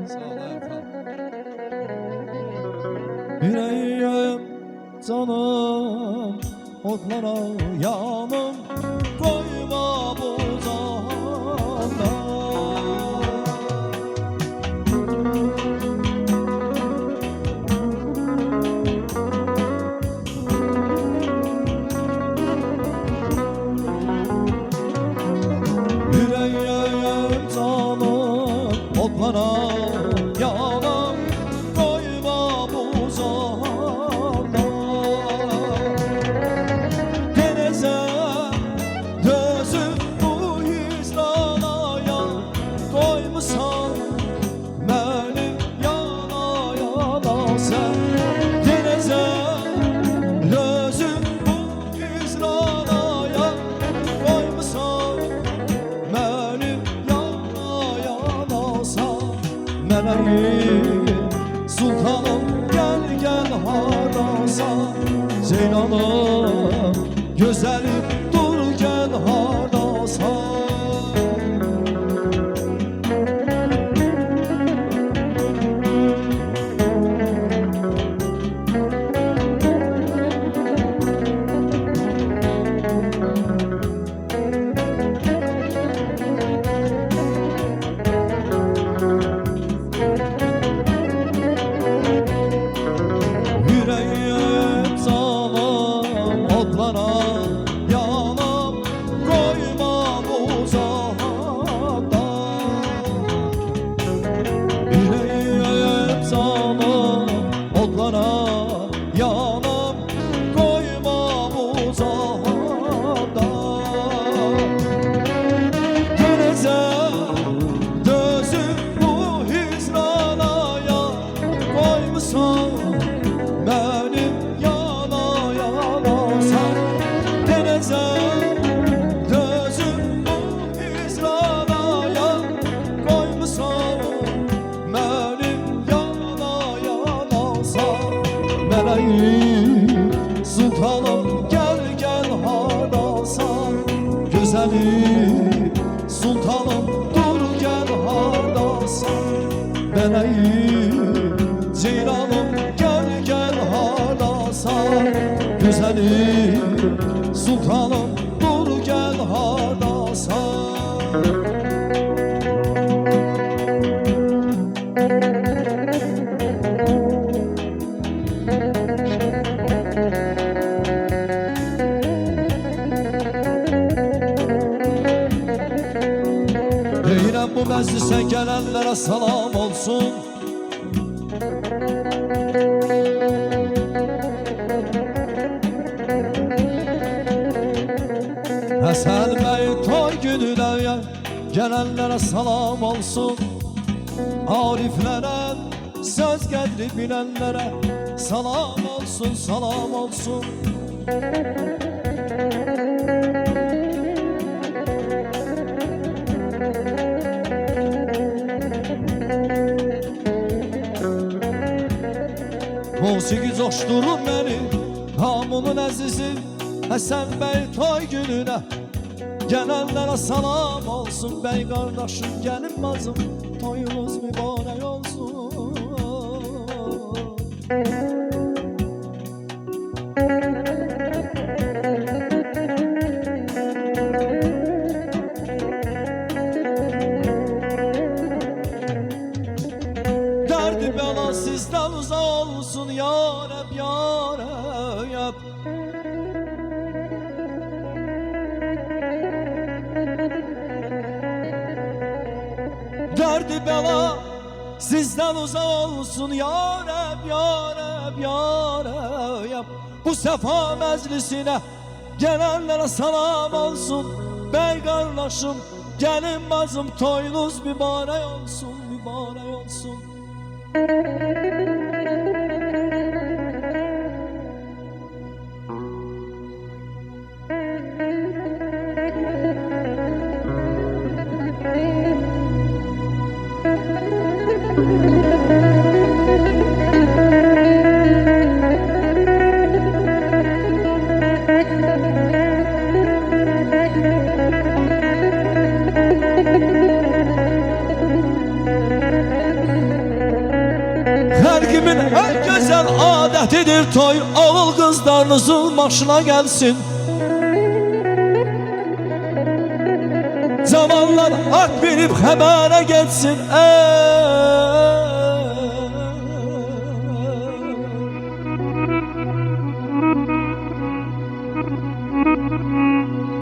Sağ ol Erkan. Yüreğim canım otlara yanım koyma bu cahanda. Yüreğim canım otlara yanım koyma bu cahanda. Denizem gözüm bu hicrana yan koymusan benim yana yana sen. Denizem gözüm bu hicrana yan koymusan benim yana yana sen. Meleğim sultanım gel gel hardasan. Ceylanım güzelim dur gel hardasan. Yüreğim canım otlara yanım koyma bu cahanda. Yüreğim canım otlara yanım koyma bu cahanda. Geleceğim gözüm bu hicrana yan koymusan benim yana yana sen. Denizem gözüm bu hicrana yan koymusan benim yana yana sen. Meleğim sultanım gel gel hardasan. Güzelim sultanım dur gel hardasan. Meleğim ceylanım gel gel hardasan. Güzelim sultanım dur gel hardasan. Deyirəm bu məclisə gələnlərə salam olsun. Həsən bəy toy gününə gələnlərə salam olsun. Ariflərə, söz qədri bilənlərə salam olsun, salam olsun. Musiqi coşdurur məni, hamının əzizi Həsən bəy toy gününə gələnlərə salam olsun. Bəy qardaşım, gəlin bacım, toyunuz mübarək olsun. Dərdi bəla sizdən uzaq olsun ya Rəb, ya Rəb. Derdi bela sizden uzak olsun ya Rab, ya Rab, ya Rab. Bu sefa meclisine gelenlere salam olsun. Bey kardeşim, gelin bacım, toyunuz mübarek olsun, mübarek olsun. Beyliğimin en güzel adetidir toy. Ağıl kızlarınızın başına gelsin. Zamanlar at binip habere geçsin.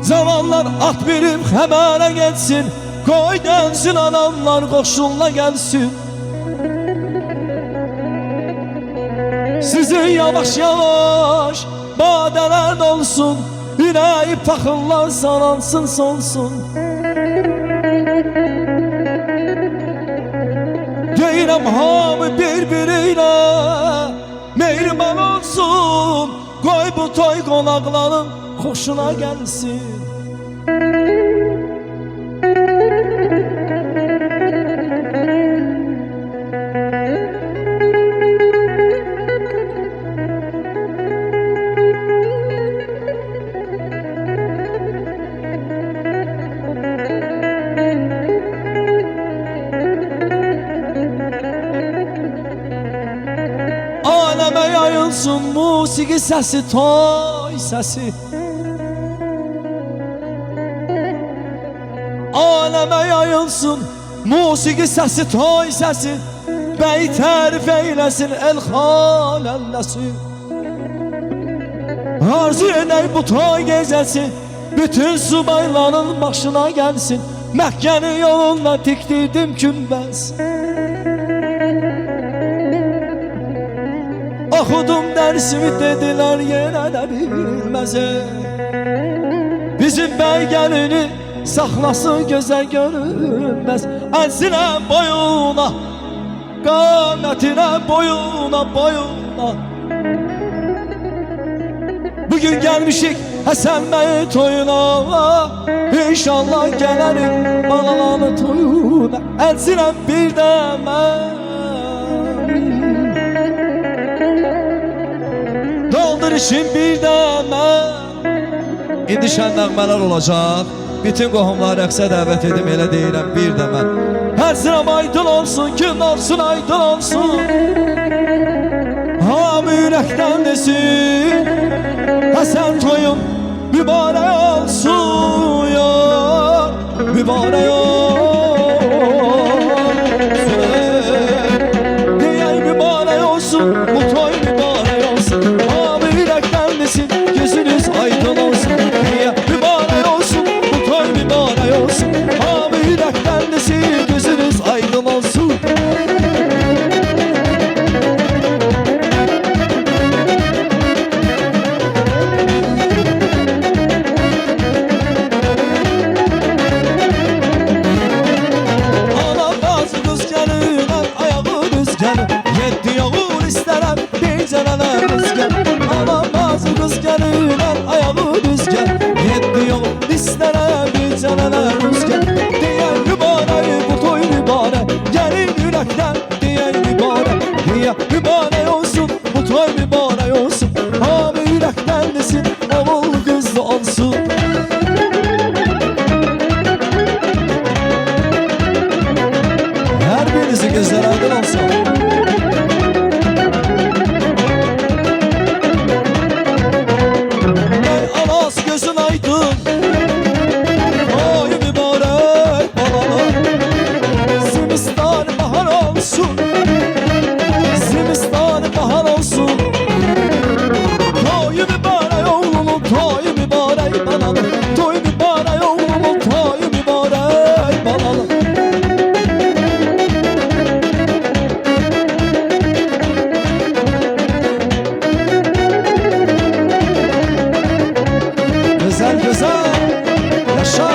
Zamanlar at binip habere geçsin. Koy gelsin anamlar koşunla gelsin. Sizin yavaş yavaş badeler dolsun. Yüreği pakıllar saransın solsun. Deyirəm hamı birbiriyle mehriban olsun. Koy bu toy qonaqların xoşuna gelsin. Aləmə yayılsın musiqi səsi, toy səsi. Aləmə yayılsın musiqi səsi, toy səsi. Bəy tərif eyləsin el xal əlləsi. Arzu edək bu toy gecəsi bütün subayların başına gəlsin. Məkkənin yolunda tikdirdim günbəz. Oxudum dərsimi dedilər yenə də bilməz. Bizim bəy gəlini saxlasın gözə görünməz. Ənsinə boyuna, qamətinə boyuna, boyuna. Bugün gəlmişik Həsən bəy toyuna. İnşallah gələrik balalanı toyuna. Ənsinə bir də mən doldur işin bir də mən. İndi şən nəğmələr olacaq. Bütün qohumları rəqsə dəvət edim, elə deyirəm bir də mən. Hər sıram aydın olsun, gün olsun, aydın olsun. Hamı ürəkdən desin, Həsən toyum mübarək olsun ya, mübarək olsun. Deyək mübarək olsun, bu toy mübarək olsun. Hamı ürəkdən desin, gözünüz aydın olsun. Deyək mübarək olsun, bu toy mübarək olsun. Hamı ürəkdən desin, gözünüz aydın olsun. Yeddi yağur istərəm bircənənə rüzgər. Anam bazı qız gəlirlər ayağı düzgər. Yeddi yağur istərəm bircənənə rüzgər. Deyək mübarək bu toy mübarək, gəlin ürəkdən deyək mübarək. Deyək mübarək olsun bu toy mübarək olsun. Hamı ürəkdən desin oğul qızlı olsun. Hər birinizi gözlər aydın olsun. Gözün aydın, toy mübarək balalar. Zimistan bahar olsun, zimistan bahar olsun. Toy mübarək oğlumun, toy mübarək balalar. Toy mübarək oğlumun, toy mübarək balalar. Güzel güzel yaşa.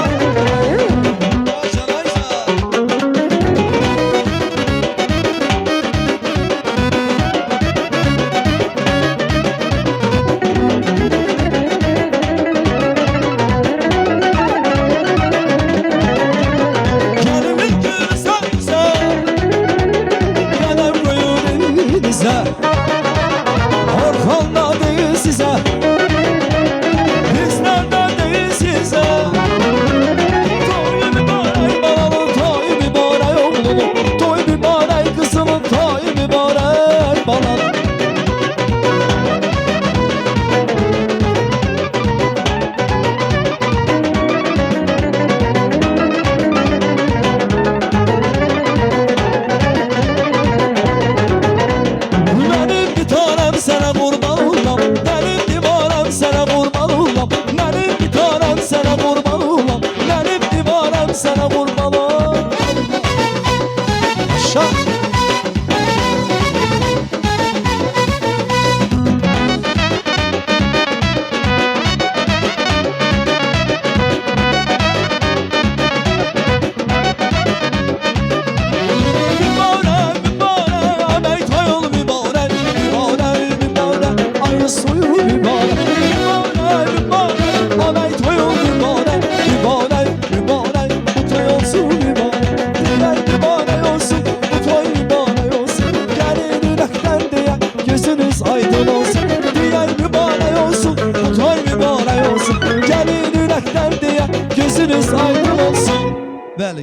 yaşa. Aydın olsun, diğer mübarek olsun, bu toy mübarek olsun. Gelin yürekten diye gözünüz aydın.